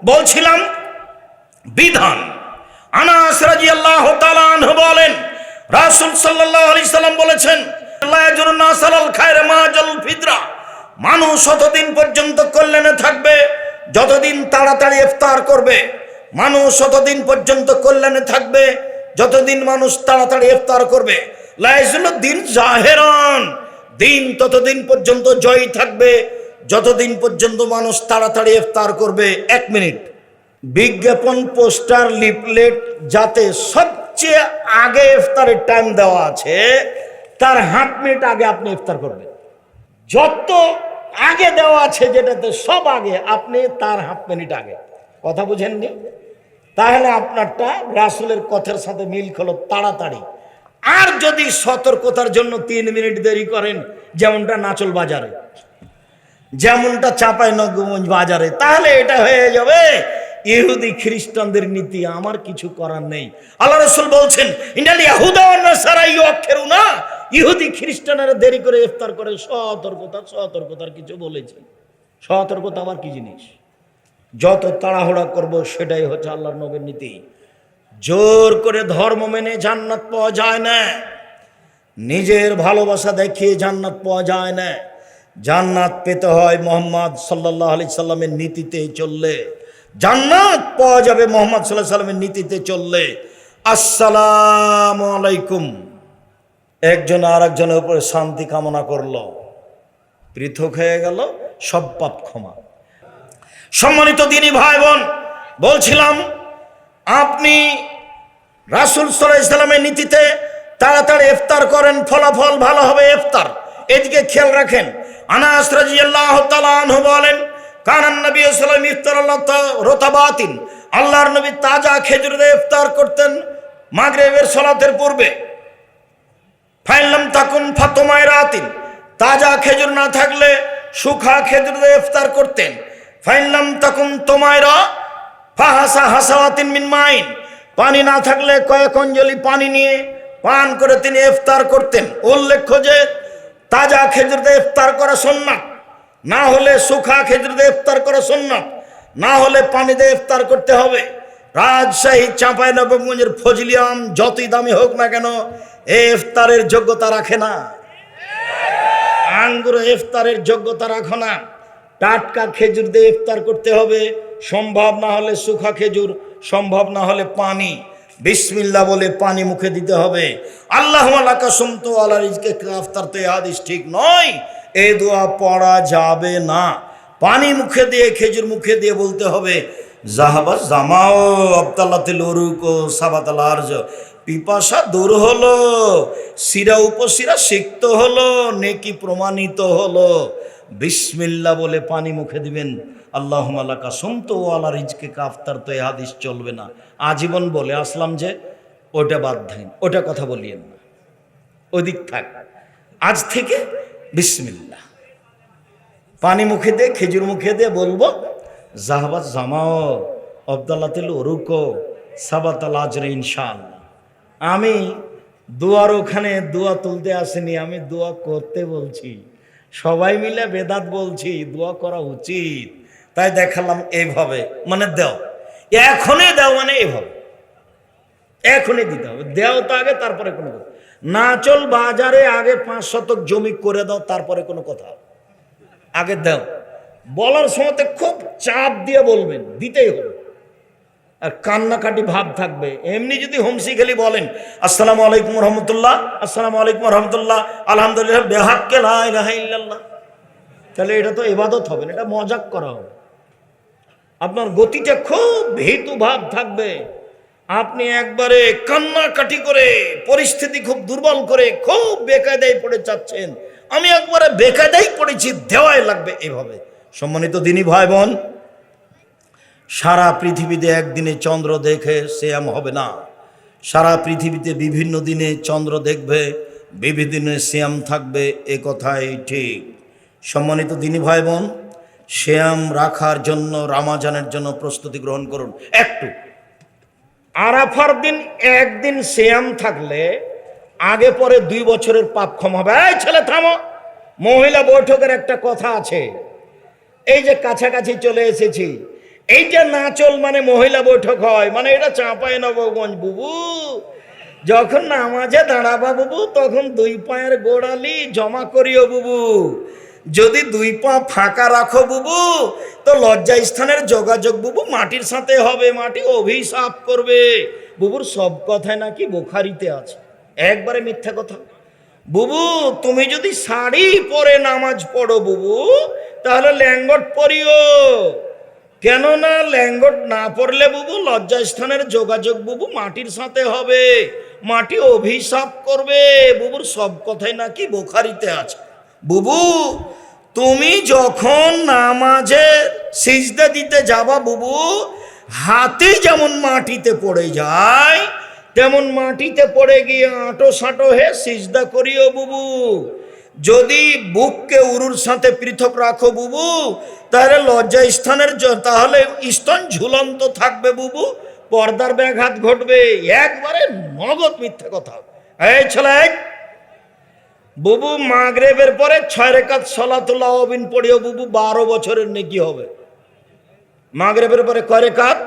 বলছিলাম বিধান। আনাস রাদিয়াল্লাহু তাআলা আনহু বলেন, রাসূল সাল্লাল্লাহু আলাইহি সাল্লাম বলেছেন, লা ইয়াজুরুন নাস আলাল খায়রি মা জাল ফিতরা, মানুষ ততদিন পর্যন্ত কল্যাণে থাকবে যতদিন তাড়াতাড়ি ইফতার করবে। মানুষ ততদিন পর্যন্ত কল্যাণে থাকবে যতদিন মানুষ তাড়াতাড়ি ইফতার করবে। লা ইয়াজুলুদ্দিন জাহিরান, দিন ততদিন পর্যন্ত জয়ী থাকবে যতদিন পর্যন্ত মানুষ তাড়াতাড়ি ইফতার করবে। 1 মিনিট, বিজ্ঞাপন, পোস্টার, লিফলেট যাতে সবচেয়ে আগে ইফতারের টাইম দেওয়া আছে তার 1/2 মিনিট আগে আপনি ইফতার করবেন। যত আগে দেওয়া আছে যেটাতে সব আগে, আপনি তার 1/2 মিনিট আগে। কথা বুঝেননি? তাহলে আপনারটা রাসূলের কথার সাথে মিল হলো তাড়াতাড়ি। আর যদি সতর্কতার জন্য 3 মিনিট দেরি করেন, যেমনটা নাচল বাজারে, যেমনটা চাঁপাইনবাবগঞ্জ বাজারে, তাহলে এটা হয়ে যাবে ইহুদি খ্রিস্টানদের নীতি। আমার কিছু করার নেই। আল্লাহ রাসূল বলছেন, ইন্নাল ইয়াহুদা ওয়ান নাসারা ইউআখিরুনা, ইহুদি খ্রিস্টানেরা দেরি করে ইফতার করে। সতর্কতার কিছু বলেছেন। সতর্কতা আবার কি জিনিস? যত তাড়াহুড়া করব সেটাই হচ্ছে আল্লাহর নবীর নীতি। জোর করে ধর্ম মেনে জান্নাত পাওয়া যায় না, নিজের ভালোবাসা দেখিয়ে জান্নাত পাওয়া যায় না। জান্নাত পেতে হয় মুহাম্মদ সাল্লাল্লাহু আলাইহি সাল্লামের নীতিতে চললে। জান্নাত পাওয়া যাবে মুহাম্মদ সাল্লাল্লাহু আলাইহি সাল্লামের নীতিতে চললে। আসসালামু আলাইকুম, একজন আর একজনের উপরে শান্তি কামনা করলো, পৃথক হয়ে গেল, সব পাপ ক্ষমা। সম্মানিত দিনী ভাই বোন, বলছিলাম আপনি রাসূল সাল্লাল্লাহু আলাইহি সাল্লামের নীতিতে তাড়াতাড়ি ইফতার করেন, ফলাফল ভালো হবে ইফতার। এদিকে খেয়াল রাখেন। আনাস রাদিয়াল্লাহু তাআলা আনহু বলেন, কানান নবী সাল্লাল্লাহু আলাইহি ওয়াসাল্লাম রতাবাতিন, আল্লাহর নবী তাজা খেজুর দিয়ে ইফতার করতেন মাগরিবের সালাতের পূর্বে। ফাইলাম তাকুন ফাতমায়রাতিন, তাজা খেজুর না থাকলে শুখা খেজুর দিয়ে ইফতার করতেন। ফাইলাম তাকুন তোমায়রা ফাহাসা হাসাওয়াতিন মিন মাইন, পানি না থাকলে কয়েক অঞ্জলি পানি নিয়ে পান করে তিনি ইফতার করতেন। উল্লেখ্য যে তাজা খেজুর দিয়ে ইফতার করা সুন্নাত, না হলে শুখা খেজুর দিয়ে ইফতার করা সুন্নাত, না হলে পানি দিয়ে ইফতার করতে হবে। রাজশাহী, চাঁপাইনবাবগঞ্জের ফজলি আম যতই দামি হোক না কেন, ইফতারের যোগ্যতা রাখে না। আঙ্গুর ইফতারের যোগ্যতা রাখো না। টাটকা খেজুর দিয়ে ইফতার করতে হবে, সম্ভব না হলে শুখা খেজুর, সম্ভব না হলে পানি। বিসমিল্লাহ বলে পানি মুখে দিতে হবে। আল্লাহুম্মা লাকা সুমতু আলা রিজকে ইফতার, তো এই হাদিস ঠিক নয়, এই দোয়া পড়া যাবে না। পানি মুখে দিয়ে, খেজুর মুখে দিয়ে বলতে হবে, জাহাবা জামাও আবতাল্লাতিল উরুক ও সাবাতাল আরজ, পিপাসা দূর হলো, শিরা উপশিরা সিক্ত হলো, নেকি প্রমাণিত হলো। বিসমিল্লাহ বলে পানি মুখে দিবেন। আল্লাহুম্মা লাকা সুমতু আলা রিজকে ইফতার, তো এই হাদিস চলবে না। আজীবন বলে আসলাম যে ওটা বাদ দেন, ওটা কথা বলিয়েন না, ওদিক থাক। আজ থেকে বিসমিল্লাহ, পানি মুখে দিয়ে, খেজুর মুখে দিয়ে বলবো, জাহাবাত জামাও আবদাল্লাতিল উরুক সাবাতাল আজরে ইনশাআল্লাহ। আমি দোয়ার ওখানে দোয়া তুলতে আসিনি, আমি দোয়া করতে বলছি। সবাই মিলে বেদাত বলছি, দোয়া করা উচিত, তাই দেখালাম এইভাবে। মানে দেও, এখনই দেও, মানে এইভাবে এখনই দিতে হবে। দেও তো আগে, তারপরে কোনো কথা। নাচল বাজারে আগে 5 শতক জমি করে দাও, তারপরে কোনো কথা। আগে দেও। বলার সময়তে খুব চাপ দিয়ে বলবেন, দিতেই হবে। আর কান্নাকাটি ভাব থাকবে। এমনি যদি হোমসি খেলি বলেন আসসালামু আলাইকুম রহমতুল্লাহ, আসসালামু আলাইকুম রহমতুল্লাহ, আলহামদুলিল্লাহ, বেহাক্কে লা ইলাহা ইল্লাল্লাহ, তাহলে এটা তো ইবাদত হবে না, এটা মজাক করা হবে। আপনার গতিটা খুব ভীতু ভাব থাকবে। আপনি একবারে কান্নাকাটি করে, পরিস্থিতি খুব দুর্বল করে, খুব বেকায়দায় পড়ে যাচ্ছেন। আমি একবারে বেকায়দায় পড়েছি, দেওয়াই লাগবে, এভাবে। সম্মানিত দিনী ভাই বোন, সারা পৃথিবীতে একদিনে চন্দ্র দেখে সিয়াম হবে না। সারা পৃথিবীতে বিভিন্ন দিনে চন্দ্র দেখবে, বিভিন্ন দিনে সিয়াম থাকবে, এ কথাই ঠিক। সম্মানিত দিনী ভাই বোন, সিয়াম রাখার জন্য, রমজানের জন্য প্রস্তুতি গ্রহণ করুন। একটু আরাফার দিন একদিন সিয়াম থাকলে আগে পরে 2 বছরের পাপ ক্ষমা হবে। এই ছেলে থামো, মহিলা বৈঠকের একটা কথা আছে। এই যে কাছাকাছি চলে এসেছি, এইটা নাচল মানে মহিলা বৈঠক হয়, মানে এটা চাঁপায় নবগঞ্জ বুবু। যখন নামাজে দাঁড়াবা বুবু, তখন দুই পায়ের গোড়ালি জমা করিও বুবু। যদি দুই পা ফাঁকা রাখো বুবু, তো লজ্জা স্থানের যোগাযোগ বুবু মাটির সাথে হবে, মাটি অভিশাপ করবে বুবুর। সব কথায় নাকি বুখারিতে আছে, একবারে মিথ্যা কথা। বুবু তুমি যদি শাড়ি পরে নামাজ পড়ো বুবু, তাহলে ল্যাঙ্গট পরিও। কেননা ল্যাঙ্গট না পড়লে বুবু লজ্জা স্থানের যোগাযোগ বুবু মাটির সাথে হবে, মাটি অভিশাপ করবে বুবুর। সব কথাই নাকি বুখারিতে আছে বুবু। তুমি যখন নামাজে সিজদা দিতে যাবা বুবু, হাতে যেমন মাটিতে পড়ে যায়, তেমন মাটিতে পড়ে গিয়ে আঁটো সাঁটো হে সিজদা করিও বুবু। যদি বুককে উরুর সাথে পৃথক রাখো বুবু, তাহলে লজ্জা স্থানের তাহলে স্তন ঝুলন্ত থাকবে বুবু, পর্দার ব্যাঘাত ঘটবে। একবারে নগদ মিথ্যা কথা। এই ছেলে বুবু, মাগরিবের পরে 6 রাকাত সালাতুল আওয়াবিন পড়িও বুবু, 12 বছরের নেকি হবে। মাগরিবের পরে কয় রাকাত?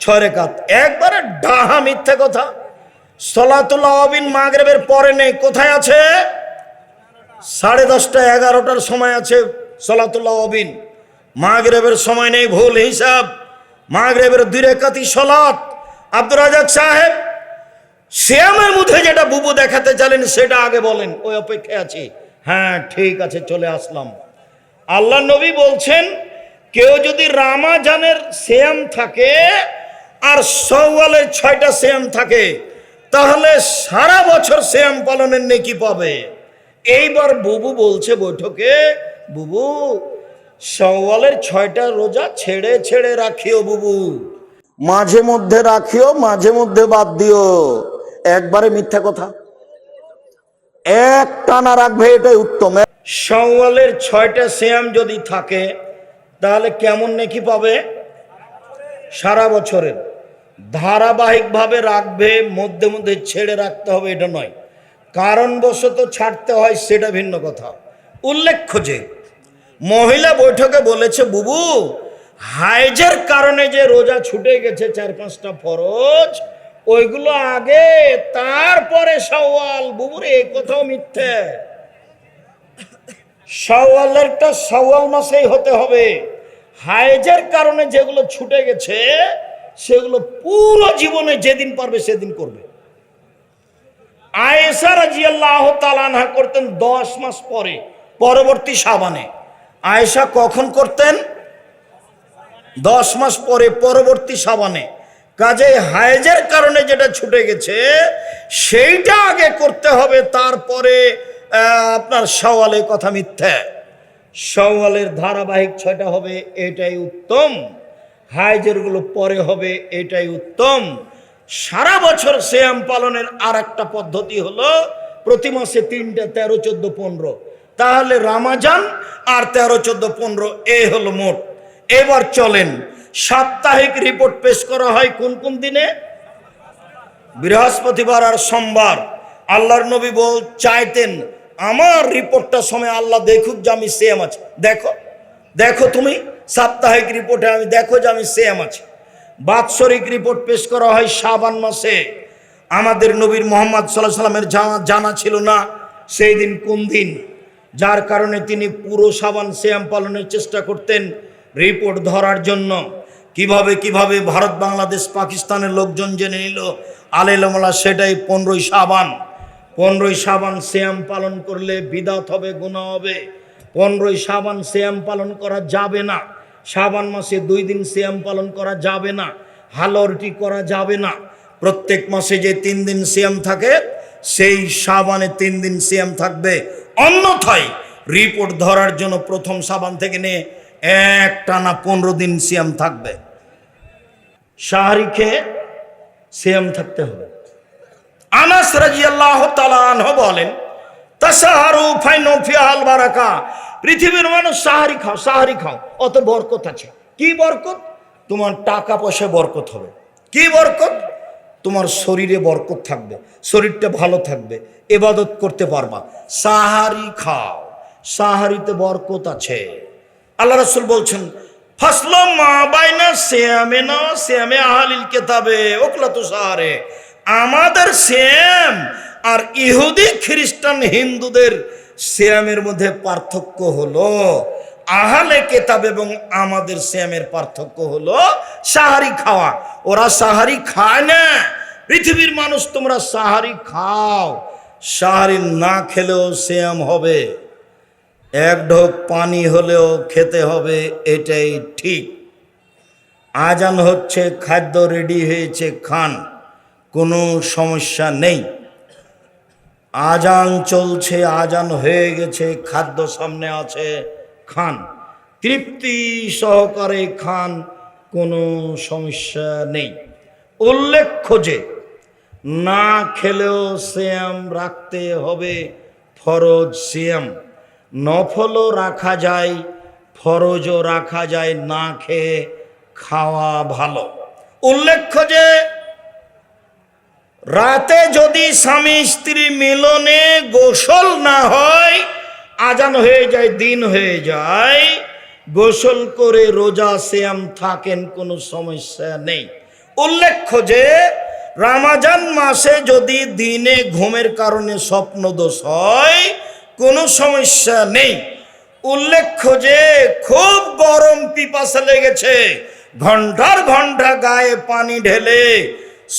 6 রাকাত। একবারে ডাহা মিথ্যা কথা। সালাতুল আওয়াবিন মাগরিবের পরে নেই, কোথায় আছে? 10:30 11টার সময় আছে সালাতুল আওয়াবিন। মাগরিবের সময় নেই, ভুল হিসাব। মাগরিবের 2 রাকাতই সালাত। আব্দুর রাজাক সাহেব, সিয়ামের মধ্যে যেটা বুবু দেখাতে চাইলেন সেটা আগে বলেন, ওই অপেক্ষায় আছি। হ্যাঁ ঠিক আছে, চলে আসলাম। আল্লাহ নবী বলছেন, কেউ যদি রামাজানের সিয়াম থাকে আর শাওয়ালের 6টা সিয়াম থাকে, তাহলে সারা বছর সিয়াম পালনের নেকি পাবে। এইবার বুবু বলছে বৈঠকে, বুবু শাওয়ালের 6টা রোজা ছেড়ে ছেড়ে রাখিও বুবু, মাঝে মধ্যে রাখিও, মাঝে মধ্যে বাদ দিও। একবারে মিথ্যা কথা। এক টানা রাখবে, এটাই উত্তম। শাওয়ালের 6টা সিয়াম যদি থাকে, তাহলে কেমন নেকি পাবে? সারা বছরের। ধারাবাহিকভাবে রাখবে, মধ্যে মধ্যে ছেড়ে রাখতে হবে এটা নয়, কারণবশত ছাড়তে হয় সেটা ভিন্ন কথা। উল্লেখ্য যে মহিলা বৈঠকে বলেছে বুবু, হাইজের কারণে যে রোজা ছুটে গেছে 4-5টা ফরজ, ওইগুলো আগে, তারপরে শাওয়াল। বুবুর এই কথাও মিথ্যে। শাওয়ালেরটা শাওয়াল মাসেই হতে হবে। হাইজের কারণে যেগুলো ছুটে গেছে সেগুলো পুরো জীবনে যেদিন পারবে সেদিন করবে। আয়েশা রাদিয়াল্লাহু তাআলা আনহা করতেন 10 মাস পরে, পরবর্তী শাবানে। আয়েশা কখন করতেন? 10 মাস পরে, পরবর্তী শাবানে। কাজেই হায়েজের কারণে যেটা ছুটে গেছে সেইটা আগে করতে হবে, তারপরে আপনার শাওয়ালের কথা মিথ্যা। শাওয়ালের ধারাবাহিক 6টা হবে, এটাই উত্তম। হায়েজের গুলো পরে হবে, এটাই উত্তম। সারা বছর সিয়াম পালনের আর একটা পদ্ধতি হলো প্রতি মাসে 3টা, 13, 14, 15। তাহলে রামাজান আর 13, 14, 15 এই হলো মোট। এবার চলেন, সাপ্তাহিক রিপোর্ট পেশ করা হয় কোন কোন দিনে? বৃহস্পতিবার আর সোমবার। আল্লাহর নবী চাইতেন আমার রিপোর্টটার সময় আল্লাহ দেখুক যে আমি সিয়াম আছি। দেখো দেখো তুমি সাপ্তাহিক রিপোর্টে আমি দেখো যে আমি সিয়াম আছি। বাৎসরিক রিপোর্ট পেশ করা হয় শাবান মাসে। আমাদের নবীর মুহাম্মদ সাল্লাল্লাহু আলাইহি সাল্লামের জানা ছিল না সেই দিন কোন দিন, যার কারণে তিনি পুরো শাবান সিয়াম পালনের চেষ্টা করতেন রিপোর্ট ধরার জন্য। কিভাবে কিভাবে ভারত, বাংলাদেশ, পাকিস্তানের লোকজন জেনে নিল আলেমওয়ালা, সেটাই 15ই শাবান। 15ই শাবান সিয়াম পালন করলে বিদাত হবে, গুনাহ হবে। 15ই শাবান সিয়াম পালন করা যাবে না। শাবান মাসে 2 দিন সিয়াম পালন করা যাবে না, হালরটি করা যাবে না। প্রত্যেক মাসে যে 3 দিন সিয়াম থাকে, সেই শাবানে 3 দিন সিয়াম থাকবে। অন্যথায় রিপোর্ট ধরার জন্য প্রথম শাবান থেকে নিয়ে একটানা 15 দিন সিয়াম থাকবে। শাহরি খেয়ে সিয়াম থাকতে হবে। আনাস রাদিয়াল্লাহু তাআলা আনহু বলেন, তাসাহারু ফাইনু ফিহাল বারাকা। পৃথিবীর মানুষ সাহারি খাও, সাহারি খাও, অত বরকত আছে। কি বরকত? তোমার টাকা পয়সায় বরকত হবে। কি বরকত? তোমার শরীরে বরকত থাকবে, শরীরটা ভালো থাকবে, ইবাদত করতে পারবা। সাহারি খাও, সাহারিতে বরকত আছে। আল্লাহ রাসূল বলছেন, ফাসলো মা বাইনা সিয়ামে না সিয়ামে আহলিল কিতাবে ওকলাতু সাহারে। আমাদের সিয়াম আর ইহুদি খ্রিস্টান হিন্দুদের সিয়ামের মধ্যে পার্থক্য হলো আহলে কিতাব এবং আমাদের সিয়ামের পার্থক্য হলো সাহারি খাওয়া। ওরা সাহারি খায় না। পৃথিবীর মানুষ তোমরা সাহারি খাও, সাহারি না খেলেও সিয়াম হবে, এক ঢোক পানি হলেও খেতে হবে, এটাই ঠিক। আজান হচ্ছে, খাদ্য রেডি হয়েছে, খান, কোনো সমস্যা নেই। আজান চলছে, আজান হয়ে গেছে, খাদ্য সামনে আছে, খান, তৃপ্তি সহকারে খান, কোনো সমস্যা নেই। উল্লেখ্য যে না খেলেও সিয়াম রাখতে হবে, ফরজ সিয়াম। নফলও রাখা যায়, ফরজও রাখা যায়, না খেয়ে খাওয়া ভালো। উল্লেখ্য যে রাতে যদি স্বামী স্ত্রী মিলনে গোসল না হয়, আজান হয়ে যায়, দিন হয়ে যায়, গোসল করে রোজা সিয়াম থাকেন, কোনো সমস্যা নেই। উল্লেখ্য যে রমজান মাসে যদি দিনে ঘুমের কারণে স্বপ্নদোষ হয়, কোনো সমস্যা নেই। উল্লেখ্য যে খুব গরম পিপাসা লেগেছে, ঘন্টার ঘন্টা গায়ে পানি ঢেলে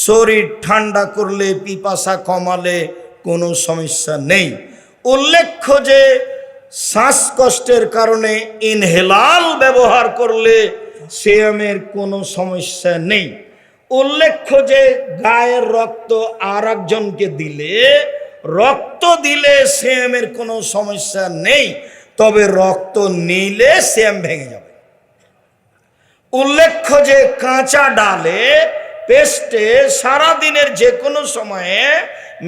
শরীর ঠান্ডা করলে, পিপাসা কমালে কোনো সমস্যা নেই। উল্লেখ্য যে শ্বাসকষ্টের কারণে ইনহেলাল ব্যবহার করলে সিয়ামের কোনো সমস্যা নেই। উল্লেখ্য যে গায়ের রক্ত আর একজনকে দিলে, রক্ত দিলে সিয়ামের কোনো সমস্যা নেই, তবে রক্ত নিলে সিয়াম ভেঙে যাবে। উল্লেখ্য যে কাঁচা ডালে পেস্টে সারাদিনের যে কোনো সময়ে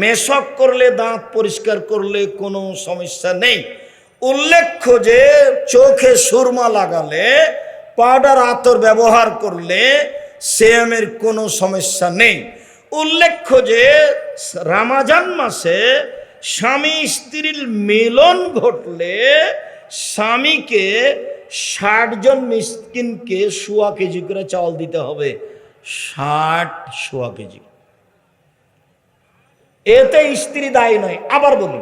মেশক করলে, দাঁত পরিষ্কার করলে কোনো সমস্যা নেই। উল্লেখ্য যে চোখে সুরমা লাগালে, পাউডার আতর ব্যবহার করলে সিয়ামের কোনো সমস্যা নেই। উল্লেখ্য যে রমজান মাসে স্বামী স্ত্রীর মিলন ঘটলে স্বামীকে 60 জন মিসকিনকে 1.25 কেজি করে চাউল দিতে হবে, 1.25 কেজি। এতে স্ত্রী দায়ী নয়। আবার বলি,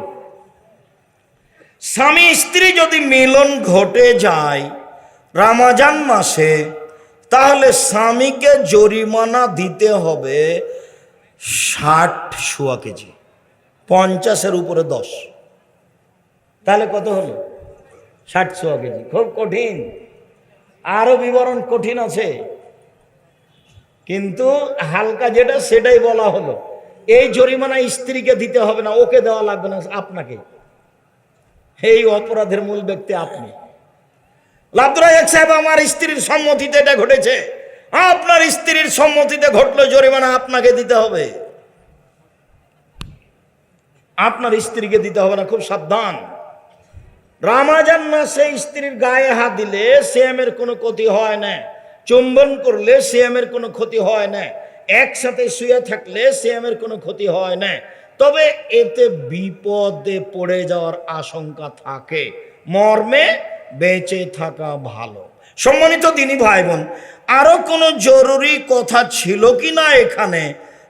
স্বামী স্ত্রী যদি মিলন ঘটে যায় রমজান মাসে, তাহলে স্বামীকে জরিমানা দিতে হবে 60 কেজি, 50-এর উপরে 10, তাহলে কত হলো? 60 কেজি। খুব কঠিন, আরো বিবরণ কঠিন আছে, কিন্তু হালকা যেটা সেটাই বলা হলো। এই জরিমানা স্ত্রীকে দিতে হবে না, ওকে দেওয়া লাগবে না, আপনাকে। এই অপরাধের মূল ব্যক্তি আপনি। আব্দুর রাজ্জাক সাহেব, আমার স্ত্রীর সম্মতিতে এটা ঘটেছে, আপনার স্ত্রীর সম্মতিতে ঘটলো, জরিমানা আপনাকে দিতে হবে, আপনার স্ত্রীকে দিতে হবে না। খুব সাবধান। রমজান মাসে স্ত্রীর গায়ে হাত দিলে সিয়ামের কোনো ক্ষতি হয় না, চুম্বন করলে সিয়ামের কোনো ক্ষতি হয় না, একসাথে শুয়ে থাকলে সিয়ামের কোনো ক্ষতি হয় না, তবে এতে বিপদে পড়ে যাওয়ার আশঙ্কা থাকে, মর্মে বেঁচে থাকা ভালো। সম্মানিত দিনী ভাই বোন, আরো কোনো জরুরি কথা ছিল কি না এখানে,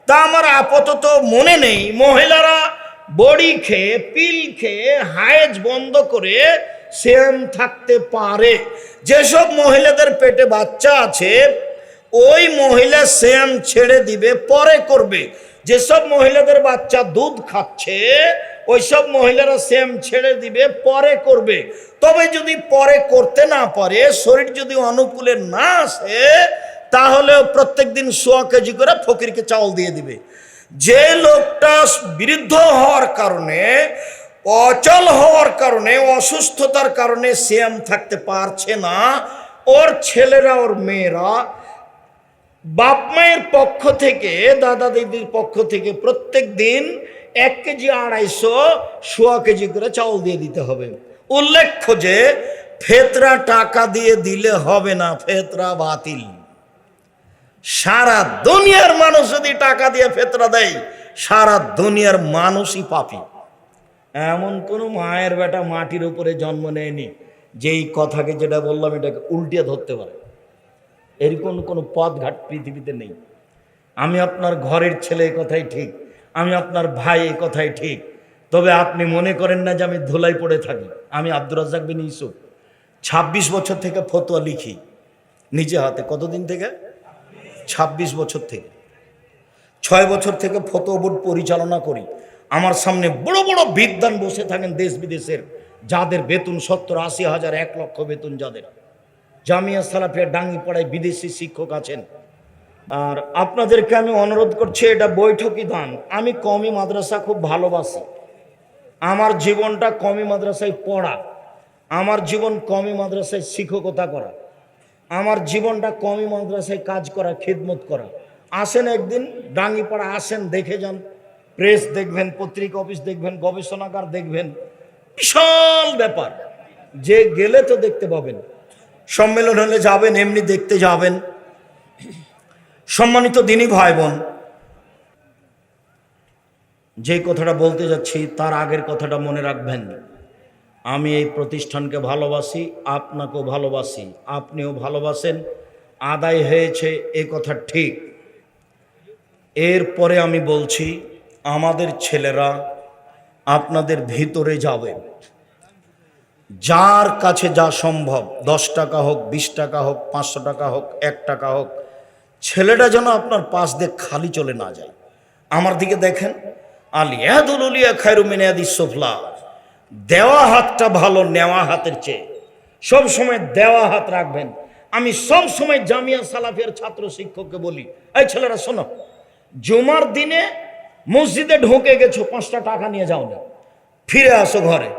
তা আমার আপাতত মনে নেই। মহিলারা বড়ি খেয়ে, পিল খেয়ে হায়েজ বন্ধ করে সিয়াম থাকতে পারে। যেসব মহিলাদের পেটে বাচ্চা আছে, ওই মহিলা সিয়াম ছেড়ে দিবে, পরে করবে। যেসব মহিলাদের বাচ্চা দুধ খাচ্ছে, ওইসব মহিলারা সিয়াম ছেড়ে দিবে, পরে করবে। তবে যদি পরে করতে না পারে, শরীর যদি অনুকূলে না আসে, তাহলে প্রত্যেক দিন 1.25 কেজি করে ফকিরকে চাউল দিয়ে দিবে। যে লোকটা বৃদ্ধ হওয়ার কারণে, অচল হওয়ার কারণে, অসুস্থতার কারণে সিয়াম থাকতে পারছে না, ওর ছেলেরা, ওর মেয়েরা বাপ মায়ের পক্ষ থেকে, দাদা দিদির পক্ষ থেকে প্রত্যেক দিন 1 কেজি 250 কেজি করে চাউল দিয়ে দিতে হবে। উল্লেখ্য যে ফেতরা টাকা দিয়ে দিলে হবে না, ফেতরা বাতিল। সারা দুনিয়ার মানুষ যদি টাকা দিয়ে ফেতরা দেয়, সারা দুনিয়ার মানুষই পাপী। এমন কোন মায়ের বেটা মাটির উপরে জন্ম নেয়নি যেই কথাকে, যেটা বললাম, এটাকে উল্টে ধরতে পারে। এরকম কোনো পথঘাট পৃথিবীতে নেই। আমি আপনার ঘরের ছেলে, এ কথাই ঠিক, আমি আপনার ভাই, এ কথাই ঠিক। তবে আপনি মনে করেন না যে আমি ধুলাই পড়ে থাকি। আমি আব্দুর রাজ্জাক বিন ইউসুফ 26 বছর থেকে ফতোয়া লিখি নিজে হাতে। কতদিন থেকে? 26 বছর থেকে। 6 বছর থেকে ফতোয়া বোর্ড পরিচালনা করি। আমার সামনে বড় বড় বিদ্বান বসে থাকেন দেশ বিদেশের, যাদের বেতন 70-80 হাজার, 1 লক্ষ বেতন যাদের। জামিয়া সালাফিয়া ডাঙ্গিপাড়ায় বিদেশি শিক্ষক আছেন। আর আপনাদেরকে আমি অনুরোধ করছি, এটা বৈঠকি দান। আমি কওমি মাদ্রাসা খুব ভালোবাসি। আমার জীবনটা কওমি মাদ্রাসায় পড়া, আমার জীবন কওমি মাদ্রাসায় শিক্ষকতা করা, আমার জীবনটা কওমি মাদ্রাসায় কাজ করা, খিদমত করা। আসেন একদিন ডাঙ্গিপাড়া, আসেন, দেখে যান। প্রেস দেখবেন, পত্রিকা অফিস দেখবেন, গবেষণাগার দেখবেন, বিশাল ব্যাপার। যে গেলে তো দেখতে পাবেন। সম্মেলন হলে যাবেন, এমনি দেখতে যাবেন। সম্মানিত দিনী ভাই বোন, যে কথাটা বলতে যাচ্ছি তার আগের কথাটা মনে রাখবেন। আমি এই প্রতিষ্ঠানকে ভালোবাসি, আপনাকেও ভালোবাসি, আপনিও ভালোবাসেন। আদায় হয়েছে এ কথা ঠিক। এরপরে আমি বলছি, আমাদের ছেলেরা আপনাদের ভিতরে যাবে। যার কাছে যা সম্ভব, 10 টাকা হোক, 20 টাকা হোক, 500 টাকা হোক, 1 টাকা হোক, ছেলেটা যেন আপনার পাশ দিয়ে খালি চলে না যায়। আমার দিকে দেখেন, আলিয়াদুল উলিয়া খায়রু মিন ইয়াদিস সুফলা। দেওয়া হাতটা ভালো নেওয়া হাতের চেয়ে। সব সময় দেওয়া হাত রাখবেন। আমি সব সময় জামিয়া সালাফিয়ার ছাত্র শিক্ষককে বলি, এই ছেলেরা শোনো, জুমার দিনে মসজিদে ঢুকে গেছো, 5টা টাকা নিয়ে যাও না, ফিরে আসো ঘরে,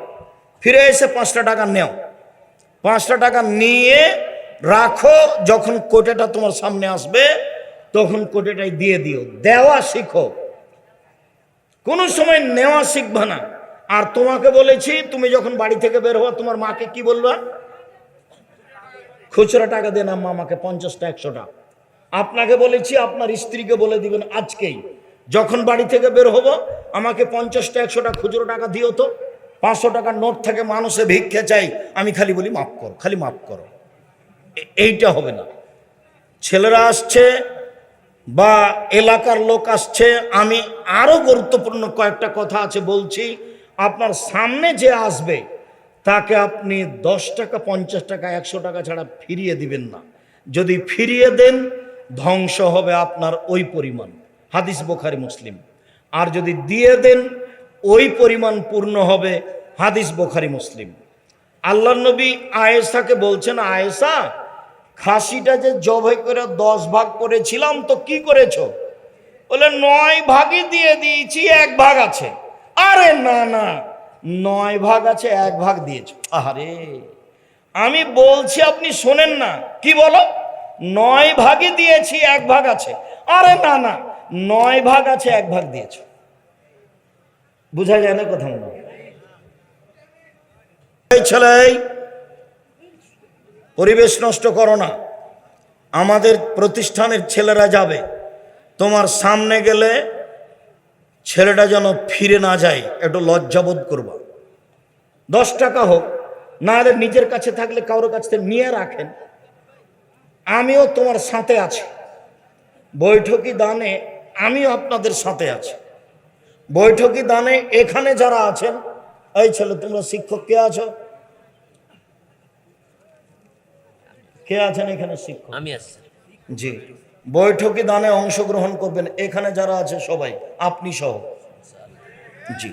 ফিরে এসে 5টা টাকা নেও, 5টা টাকা নিয়ে রাখো। যখন কোটেটা তোমার সামনে আসবে তখন কোটেটাই দিয়ে দিও। দেওয়া শিখো, কোনো সময় নেওয়া শিখবা না। আর তোমাকে বলেছি, তুমি যখন বাড়ি থেকে বের হওয়া, তোমার মাকে কি বলবা? খুচরা টাকা দেন আম্মা আমাকে 50টা 100টা। আপনাকে বলেছি, আপনার স্ত্রীকে বলে দিবেন আজকেই, যখন বাড়ি থেকে বের হবো আমাকে 50টা 100টা খুচরো টাকা দিও তো। 500 টাকার নোট থেকে মানুষে ভিক্ষা চাই, আমি খালি বলি মাফ করো, খালি মাফ করো। এইটা হবে না। ছেলেরা আসছে বা এলাকার লোক আসছে, আমি আরো গুরুত্বপূর্ণ কয়েকটা কথা আছে বলছি। আপনার সামনে যে আসবে তাকে আপনি 10 টাকা, 50 টাকা, 100 টাকা ছাড়া ফিরিয়ে দিবেন না। যদি ফিরিয়ে দেন, ধ্বংস হবে আপনার ওই পরিমাণ। হাদিস বুখারী মুসলিম। আর যদি দিয়ে দেন, ওই পরিমাণ পূর্ণ হবে। হাদিস বুখারী মুসলিম। আল্লাহর নবী আয়েশাকে বলছেন, আয়েশা, খাসিটা যে জবাই করে 10 ভাগ করেছিলাম তো কি করেছো? বলে 9 ভাগই দিয়ে দিয়েছি, 1 ভাগ আছে। আরে না না, 9 ভাগ আছে, 1 ভাগ দিয়েছো। আরে আমি বলছি, আপনি শোনেন না, কি বলো? 9 ভাগই দিয়েছি, 1 ভাগ আছে। আরে না না, 9 ভাগ আছে, 1 ভাগ দিয়েছো। বুঝা যায় না কথা? না, এই ছেলে, পরিবেশ নষ্ট করো না। আমাদের প্রতিষ্ঠানের ছেলেরা যাবে, তোমার সামনে গেলে ছেলেটা যেন ফিরে না যায়, একটু লজ্জাবোধ করবা। 10 টাকা হোক, না হলে নিজের কাছে থাকলে কারোর কাছ থেকে নিয়ে রাখেন। আমিও তোমার সাথে আছি বৈঠকি দানে, আমিও আপনাদের সাথে আছি বৈঠকি দানে। এখানে যারা আছেন, এই ছেলে, তোমরা শিক্ষক কে আছো? কে আছেন এখানে শিক্ষক? আমি আছি। জি, বৈঠকি দানে অংশগ্রহণ করবেন। এখানে যারা আছে সবাই, আপনি সহ। জি।